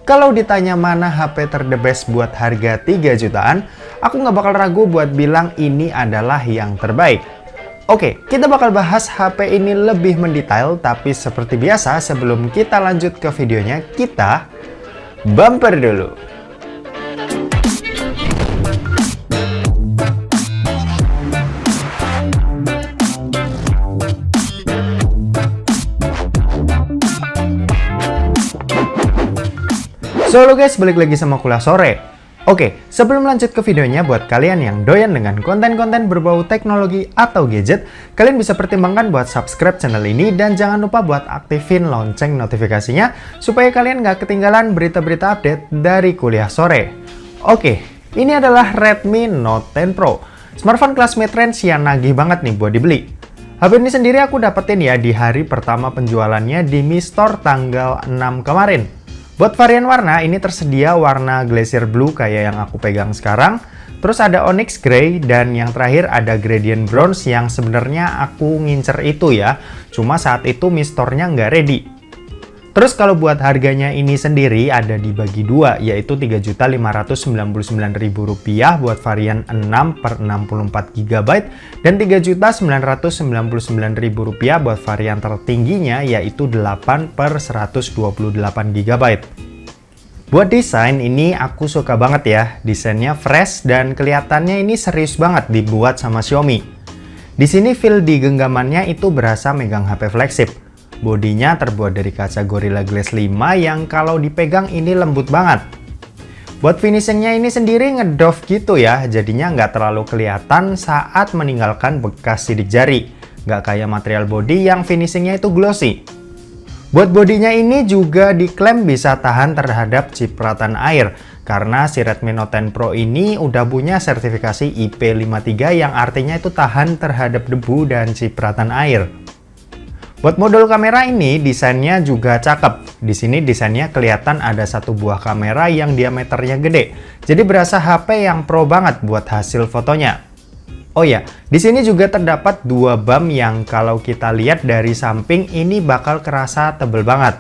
Kalau ditanya mana HP ter the best buat harga 3 jutaan, aku nggak bakal ragu buat bilang ini adalah yang terbaik. Oke, kita bakal bahas HP ini lebih mendetail, tapi seperti biasa sebelum kita lanjut ke videonya, kita bumper dulu. So halo guys, balik lagi sama Kuliah Sore. Oke, sebelum lanjut ke videonya, buat kalian yang doyan dengan konten-konten berbau teknologi atau gadget, kalian bisa pertimbangkan buat subscribe channel ini dan jangan lupa buat aktifin lonceng notifikasinya supaya kalian nggak ketinggalan berita-berita update dari Kuliah Sore. Oke, ini adalah Redmi Note 10 Pro, smartphone kelas mid-range yang nagih banget nih buat dibeli. HP ini sendiri aku dapetin ya di hari pertama penjualannya di Mi Store tanggal 6 kemarin. Buat varian warna, ini tersedia warna Glacier Blue kayak yang aku pegang sekarang. Terus ada Onyx Grey dan yang terakhir ada Gradient Bronze yang sebenarnya aku ngincer itu ya. Cuma saat itu Mi Store-nya nggak ready. Terus kalau buat harganya ini sendiri ada dibagi dua, yaitu Rp3.599.000 buat varian 6/64GB dan Rp3.999.000 buat varian tertingginya yaitu 8/128GB. Buat desain ini aku suka banget ya, desainnya fresh dan kelihatannya ini serius banget dibuat sama Xiaomi. Di sini feel di genggamannya itu berasa megang HP flagship. Bodinya terbuat dari kaca Gorilla Glass 5 yang kalau dipegang ini lembut banget. Buat finishingnya ini sendiri ngedoff gitu ya, jadinya nggak terlalu kelihatan saat meninggalkan bekas sidik jari. Nggak kayak material body yang finishingnya itu glossy. Buat bodinya ini juga diklaim bisa tahan terhadap cipratan air, karena si Redmi Note 10 Pro ini udah punya sertifikasi IP53 yang artinya itu tahan terhadap debu dan cipratan air. Buat modul kamera ini desainnya juga cakep. Di sini desainnya kelihatan ada satu buah kamera yang diameternya gede. Jadi berasa HP yang pro banget buat hasil fotonya. Oh ya, di sini juga terdapat dua bump yang kalau kita lihat dari samping ini bakal kerasa tebel banget.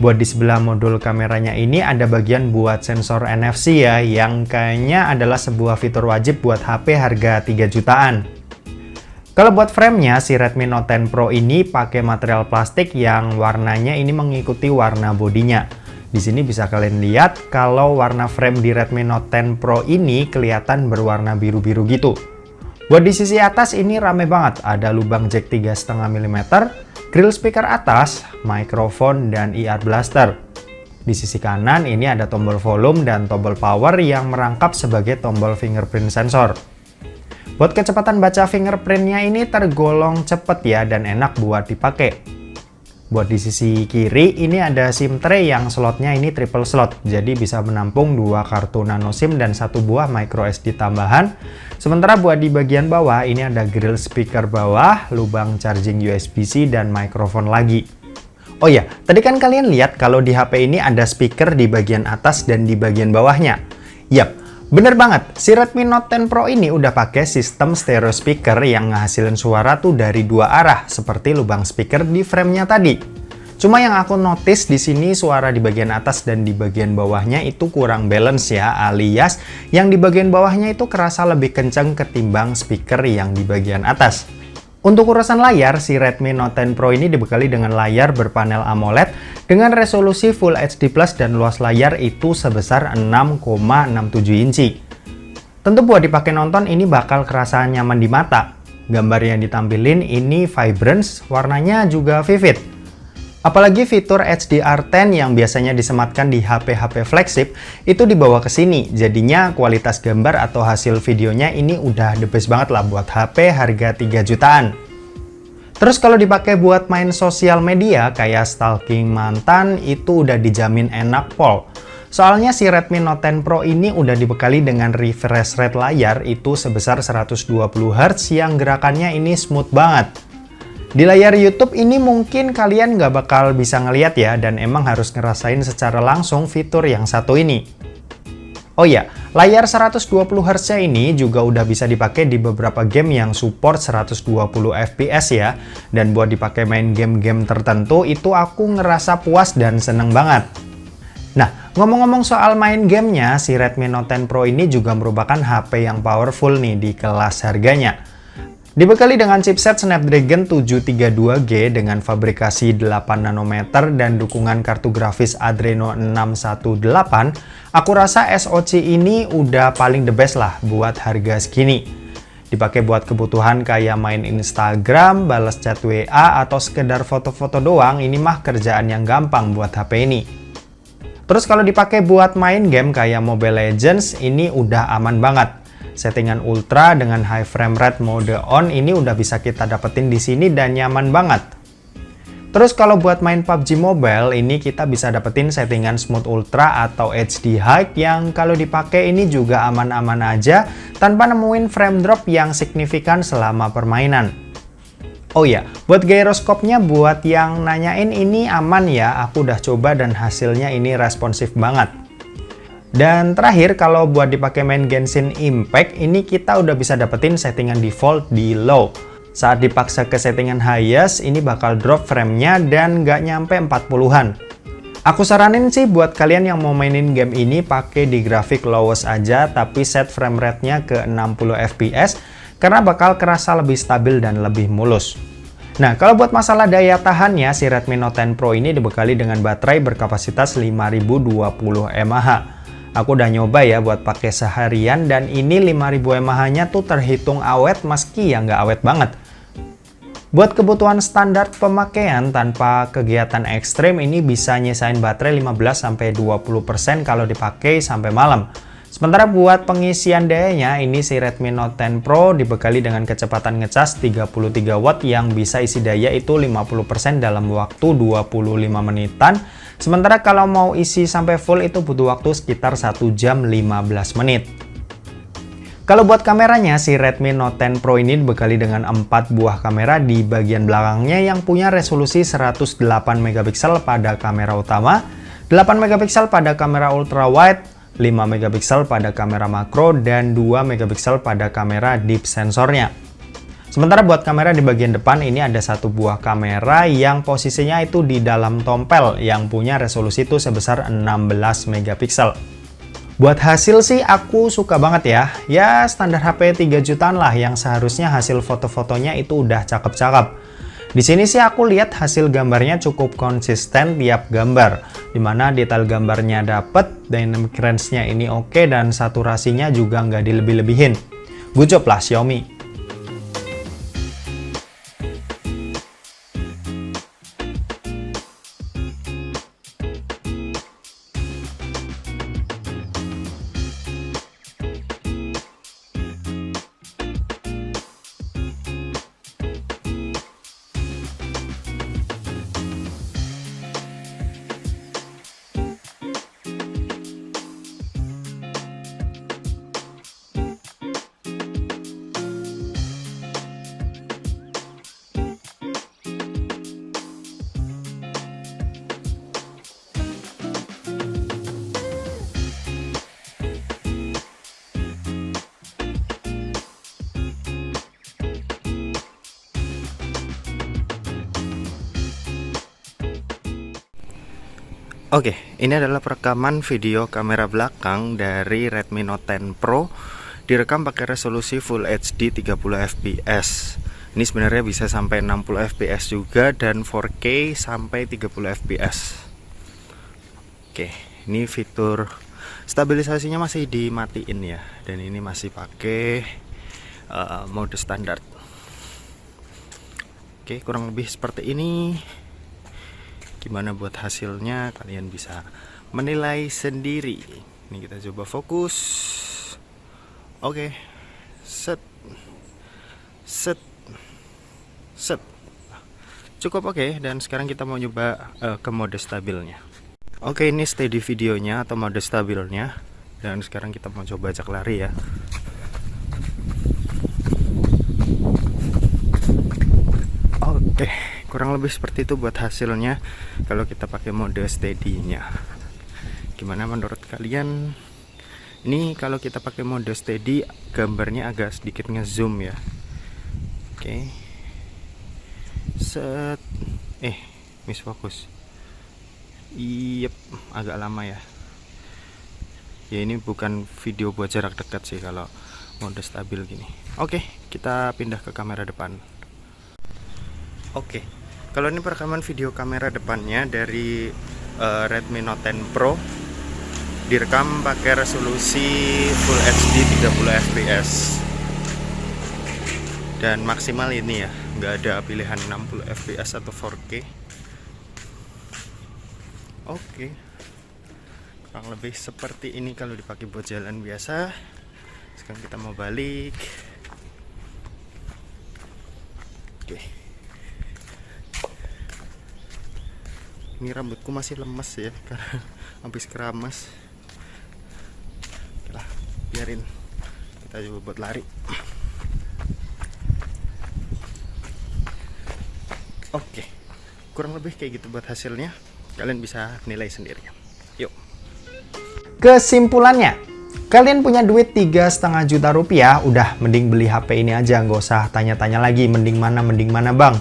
Buat di sebelah modul kameranya ini ada bagian buat sensor NFC ya, yang kayaknya adalah sebuah fitur wajib buat HP harga 3 jutaan. Kalau buat framenya, si Redmi Note 10 Pro ini pakai material plastik yang warnanya ini mengikuti warna bodinya. Di sini bisa kalian lihat kalau warna frame di Redmi Note 10 Pro ini kelihatan berwarna biru-biru gitu. Buat di sisi atas ini rame banget, ada lubang jack 3,5 mm, grill speaker atas, mikrofon, dan IR blaster. Di sisi kanan ini ada tombol volume dan tombol power yang merangkap sebagai tombol fingerprint sensor. Buat kecepatan baca fingerprintnya ini tergolong cepet ya dan enak buat dipakai. Buat di sisi kiri ini ada SIM tray yang slotnya ini triple slot, jadi bisa menampung 2 kartu nano SIM dan 1 buah micro SD tambahan. Sementara buat di bagian bawah ini ada grill speaker bawah, lubang charging USB-C dan mikrofon lagi. Oh ya, tadi kan kalian lihat kalau di HP ini ada speaker di bagian atas dan di bagian bawahnya. Yap. Bener banget, si Redmi Note 10 Pro ini udah pakai sistem stereo speaker yang ngehasilin suara tuh dari 2 arah seperti lubang speaker di framenya tadi. Cuma yang aku notice di sini suara di bagian atas dan di bagian bawahnya itu kurang balance ya, alias yang di bagian bawahnya itu kerasa lebih kencang ketimbang speaker yang di bagian atas. Untuk urusan layar, si Redmi Note 10 Pro ini dibekali dengan layar berpanel AMOLED dengan resolusi Full HD+ dan luas layar itu sebesar 6,67 inci. Tentu buat dipakai nonton ini bakal kerasa nyaman di mata. Gambar yang ditampilin ini vibrance, warnanya juga vivid. Apalagi fitur HDR10 yang biasanya disematkan di HP-HP flagship itu dibawa ke sini. Jadinya kualitas gambar atau hasil videonya ini udah the best banget lah buat HP harga 3 jutaan. Terus kalau dipakai buat main sosial media kayak stalking mantan itu udah dijamin enak pol. Soalnya si Redmi Note 10 Pro ini udah dibekali dengan refresh rate layar itu sebesar 120Hz yang gerakannya ini smooth banget. Di layar YouTube ini mungkin kalian nggak bakal bisa ngeliat ya, dan emang harus ngerasain secara langsung fitur yang satu ini. Oh ya, layar 120Hz ini juga udah bisa dipakai di beberapa game yang support 120 fps ya, dan buat dipakai main game-game tertentu itu aku ngerasa puas dan seneng banget. Nah, ngomong-ngomong soal main gamenya, si Redmi Note 10 Pro ini juga merupakan HP yang powerful nih di kelas harganya. Dibekali dengan chipset Snapdragon 732G dengan fabrikasi 8 nanometer dan dukungan kartu grafis Adreno 618, aku rasa SoC ini udah paling the best lah buat harga segini. Dipakai buat kebutuhan kayak main Instagram, balas chat WA, atau sekedar foto-foto doang, ini mah kerjaan yang gampang buat HP ini. Terus kalau dipakai buat main game kayak Mobile Legends, ini udah aman banget. Settingan ultra dengan high frame rate mode on ini udah bisa kita dapetin di sini dan nyaman banget. Terus kalau buat main PUBG Mobile ini kita bisa dapetin settingan smooth ultra atau HD high yang kalau dipakai ini juga aman-aman aja tanpa nemuin frame drop yang signifikan selama permainan. Oh ya, buat gyroscope-nya buat yang nanyain ini aman ya, aku udah coba dan hasilnya ini responsif banget. Dan terakhir, kalau buat dipakai main Genshin Impact, ini kita udah bisa dapetin settingan default di low. Saat dipaksa ke settingan highest, ini bakal drop frame-nya dan nggak nyampe 40-an. Aku saranin sih buat kalian yang mau mainin game ini pakai di grafik lowest aja, tapi set frame rate-nya ke 60 fps, karena bakal kerasa lebih stabil dan lebih mulus. Nah, kalau buat masalah daya tahannya, si Redmi Note 10 Pro ini dibekali dengan baterai berkapasitas 5020 mAh. Aku udah nyoba ya buat pakai seharian dan ini 5000 mAh-nya tuh terhitung awet meski ya nggak awet banget. Buat kebutuhan standar pemakaian tanpa kegiatan ekstrim ini bisa nyisain baterai 15-20% kalau dipakai sampai malam. Sementara buat pengisian dayanya ini si Redmi Note 10 Pro dibekali dengan kecepatan ngecas 33 watt yang bisa isi daya itu 50% dalam waktu 25 menitan. Sementara kalau mau isi sampai full itu butuh waktu sekitar 1 jam 15 menit. Kalau buat kameranya, si Redmi Note 10 Pro ini dibekali dengan 4 buah kamera di bagian belakangnya yang punya resolusi 108 megapiksel pada kamera utama, 8 megapiksel pada kamera ultra wide, 5 megapiksel pada kamera makro, dan 2 megapiksel pada kamera deep sensornya. Sementara buat kamera di bagian depan ini ada satu buah kamera yang posisinya itu di dalam tompel yang punya resolusi itu sebesar 16 megapiksel. Buat hasil sih aku suka banget ya. Ya standar HP 3 jutaan lah yang seharusnya hasil foto-fotonya itu udah cakep-cakep. Di sini sih aku lihat hasil gambarnya cukup konsisten tiap gambar, dimana detail gambarnya dapet, dynamic range-nya ini oke, dan saturasinya juga nggak dilebih-lebihin. Good job lah Xiaomi. Oke, ini adalah perekaman video kamera belakang dari Redmi Note 10 Pro. Direkam pakai resolusi Full HD 30 fps. Ini sebenarnya bisa sampai 60 fps juga dan 4K sampai 30 fps. Oke, ini fitur stabilisasinya masih dimatiin ya, dan ini masih pakai mode standar. Oke, kurang lebih seperti ini. Gimana buat hasilnya kalian bisa menilai sendiri. Ini kita coba fokus. Oke. Set. Cukup oke, dan sekarang kita mau nyoba ke mode stabilnya. Oke, ini steady videonya atau mode stabilnya. Dan sekarang kita mau coba ajak lari ya. Oke, kurang lebih seperti itu buat hasilnya kalau kita pakai mode steady-nya. Gimana menurut kalian? Ini kalau kita pakai mode steady gambarnya agak sedikit ngezoom ya. Oke. Set. Miss fokus. Yep, agak lama ya. Ya ini bukan video buat jarak dekat sih kalau mode stabil gini. Oke, kita pindah ke kamera depan. Oke, kalau ini perekaman video kamera depannya dari Redmi Note 10 Pro, direkam pakai resolusi Full HD 30 fps dan maksimal ini ya, nggak ada pilihan 60 fps atau 4K. Oke, kurang lebih seperti ini kalau dipakai buat jalan biasa. Sekarang kita mau balik. Oke, ini rambutku masih lemes ya karena habis keramas. Oke lah, biarin, kita coba buat lari. Oke, kurang lebih kayak gitu buat hasilnya. Kalian bisa nilai sendiri. Yuk. Kesimpulannya, kalian punya duit 3,5 juta rupiah, udah mending beli HP ini aja, nggak usah tanya-tanya lagi mending mana bang.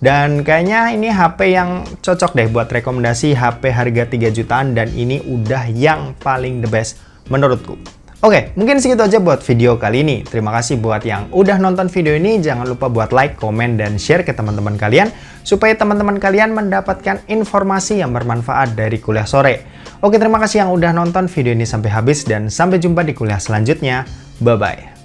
Dan kayaknya ini HP yang cocok deh buat rekomendasi HP harga 3 jutaan, dan ini udah yang paling the best menurutku. Oke, mungkin segitu aja buat video kali ini. Terima kasih buat yang udah nonton video ini. Jangan lupa buat like, komen, dan share ke teman-teman kalian supaya teman-teman kalian mendapatkan informasi yang bermanfaat dari kuliah sore. Oke, terima kasih yang udah nonton video ini sampai habis dan sampai jumpa di kuliah selanjutnya. Bye-bye.